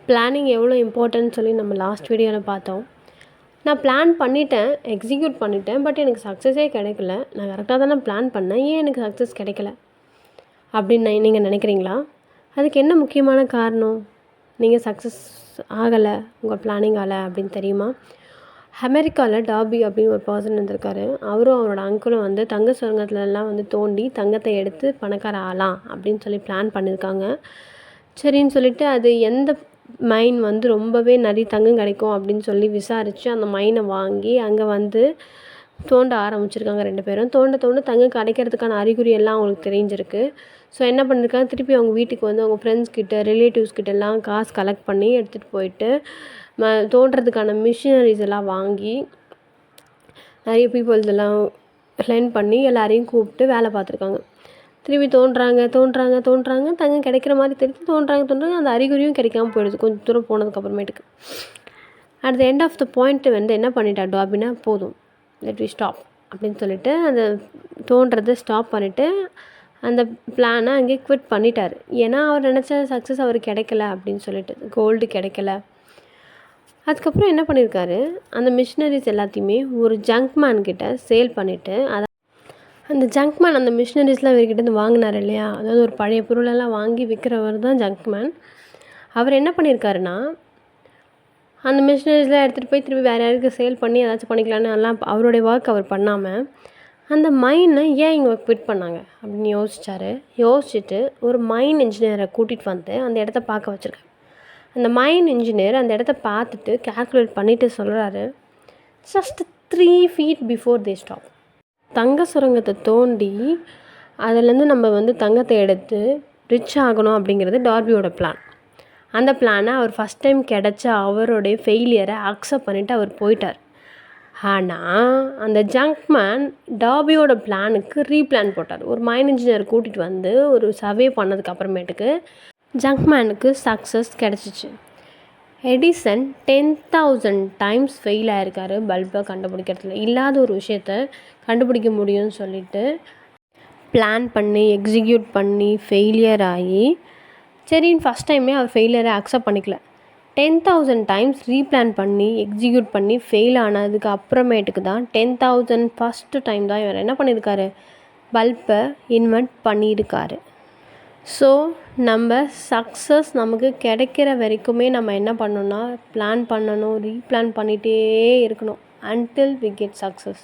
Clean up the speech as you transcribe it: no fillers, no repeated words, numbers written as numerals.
Planning எவ்வளோ இம்பார்ட்டன்ட்னு சொல்லி நம்ம லாஸ்ட் வீடியோவில் பார்த்தோம். நான் பிளான் பண்ணிட்டேன், எக்ஸிக்யூட் பண்ணிட்டேன். பட் எனக்கு சக்ஸஸே கிடைக்கல. நான் கரெக்டாக தானே பிளான் பண்ணேன், ஏன் எனக்கு சக்ஸஸ் கிடைக்கல அப்படின்னு நீங்கள் நினைக்கிறீங்களா? அதுக்கு என்ன முக்கியமான காரணம்? நீங்கள் சக்ஸஸ் ஆகலை, உங்கள் பிளானிங்கால் அப்படின்னு தெரியுமா? அமெரிக்காவில் டாபி அப்படின்னு ஒரு பர்சன் இருந்திருக்காரு. அவரும் அவரோட அங்கிளும் வந்து தங்க சுரங்கத்துலலாம் வந்து தோண்டி தங்கத்தை எடுத்து பணக்கார ஆகலாம் அப்படின்னு சொல்லி பிளான் பண்ணியிருக்காங்க. சரின்னு சொல்லிட்டு அது எந்த மைன் வந்து ரொம்பவே நிறைய தங்கம் கிடைக்கும் அப்படின்னு சொல்லி விசாரித்து அந்த மைனை வாங்கி அங்கே வந்து தோண்ட ஆரம்பிச்சிருக்காங்க 2 பேரும். தோண்ட தங்கம் கிடைக்கிறதுக்கான அறிகுறி எல்லாம் அவங்களுக்கு தெரிஞ்சிருக்கு. ஸோ என்ன பண்ணியிருக்காங்க, திருப்பி அவங்க வீட்டுக்கு வந்து அவங்க ஃப்ரெண்ட்ஸ் கிட்ட, ரிலேட்டிவ்ஸ் கிட்டலாம் காசு கலெக்ட் பண்ணி எடுத்துகிட்டு போயிட்டு தோண்டுறதுக்கான மிஷினரிஸ் எல்லாம் வாங்கி நிறைய பீப்புள்ஸ் எல்லாம் லைன் பண்ணி எல்லாரையும் கூப்பிட்டு வேலை பார்த்துருக்காங்க. திருப்பி தோன்றாங்க தங்கம் கிடைக்கிற மாதிரி தெரிஞ்சு தோன்றாங்க அந்த அறிகுறியும் கிடைக்காம போயிடுது கொஞ்சம் தூரம் போனதுக்கப்புறமேட்டுக்கு. At the end of the point வந்து என்ன பண்ணிட்டா டாபினா, போதும் லெட் வி ஸ்டாப் அப்படின்னு சொல்லிட்டு அந்த தோன்றதை ஸ்டாப் பண்ணிவிட்டு அந்த பிளானை அங்கேயே குவிட் பண்ணிட்டார். ஏன்னா அவர் நினச்ச சக்ஸஸ் அவருக்கு கிடைக்கல அப்படின்னு சொல்லிட்டு, கோல்டு கிடைக்கல. அதுக்கப்புறம் என்ன பண்ணியிருக்காரு, அந்த மிஷினரிஸ் எல்லாத்தையுமே ஒரு ஜங்க் மேன் கிட்ட சேல் பண்ணிவிட்டு, அந்த ஜங்க் மேன் அந்த மிஷினரிஸ்லாம் இவர்கிட்டேருந்து வாங்கினார் இல்லையா, அதாவது ஒரு பழைய பொருளெல்லாம் வாங்கி விற்கிறவர் தான் ஜங்க் மேன். அவர் என்ன பண்ணியிருக்காருன்னா, அந்த மிஷினரிஸ்லாம் எடுத்துகிட்டு போய் திருப்பி வேறு யாருக்கு சேல் பண்ணி ஏதாச்சும் பண்ணிக்கலான்னு எல்லாம் அவருடைய ஒர்க் அவர் பண்ணாமல் அந்த மைனை ஏன் இங்கே குவிட் பண்ணாங்க அப்படின்னு யோசிச்சுட்டு ஒரு மைன் இன்ஜினியரை கூட்டிகிட்டு வந்து அந்த இடத்த பார்க்க வச்சுருக்காரு. அந்த மைன் இன்ஜினியர் அந்த இடத்த பார்த்துட்டு கேல்குலேட் பண்ணிவிட்டு சொல்கிறாரு, just 3 feet before they stop. தங்க சுரங்கத்தை தோண்டி அதிலேருந்து நம்ம வந்து தங்கத்தை எடுத்து ரிச் ஆகணும் அப்படிங்கிறது டார்பியோட பிளான். அந்த பிளானை அவர் ஃபஸ்ட் டைம் கிடச்ச அவருடைய ஃபெயிலியரை அக்செப்ட் பண்ணிவிட்டு அவர் போயிட்டார். ஆனால் அந்த ஜங்க் மேன் டாபியோட பிளானுக்கு ரீப்ளான் போட்டார். ஒரு மைன் இன்ஜினியர் கூட்டிகிட்டு வந்து ஒரு சர்வே பண்ணதுக்கு அப்புறமேட்டுக்கு ஜங்க் மேனுக்கு சக்ஸஸ் கிடச்சிச்சு. எடிசன் 10,000 டைம்ஸ் ஃபெயில் ஆகிருக்காரு பல்பை கண்டுபிடிக்கிறதுல. இல்லாத ஒரு விஷயத்த கண்டுபிடிக்க முடியும்னு சொல்லிட்டு பிளான் பண்ணி எக்ஸிக்யூட் பண்ணி ஃபெயிலியர் ஆகி, சரின்னு ஃபஸ்ட் டைமே அவர் ஃபெயிலியரை அக்செப்ட் பண்ணிக்கல. 10,000 டைம்ஸ் ரீப்ளான் பண்ணி எக்ஸிக்யூட் பண்ணி ஃபெயில் ஆனதுக்கு அப்புறமேட்டுக்கு தான் 10,000 ஃபஸ்ட்டு டைம் தான் இவர் என்ன பண்ணியிருக்காரு, பல்பை இன்வென்ட் பண்ணியிருக்காரு. ஸோ நம்ம சக்ஸஸ் நமக்கு கிடைக்கிற வரைக்குமே நம்ம என்ன பண்ணணும்னா பிளான் பண்ணணும், ரீப்ளான் பண்ணிகிட்டே இருக்கணும் until we get success.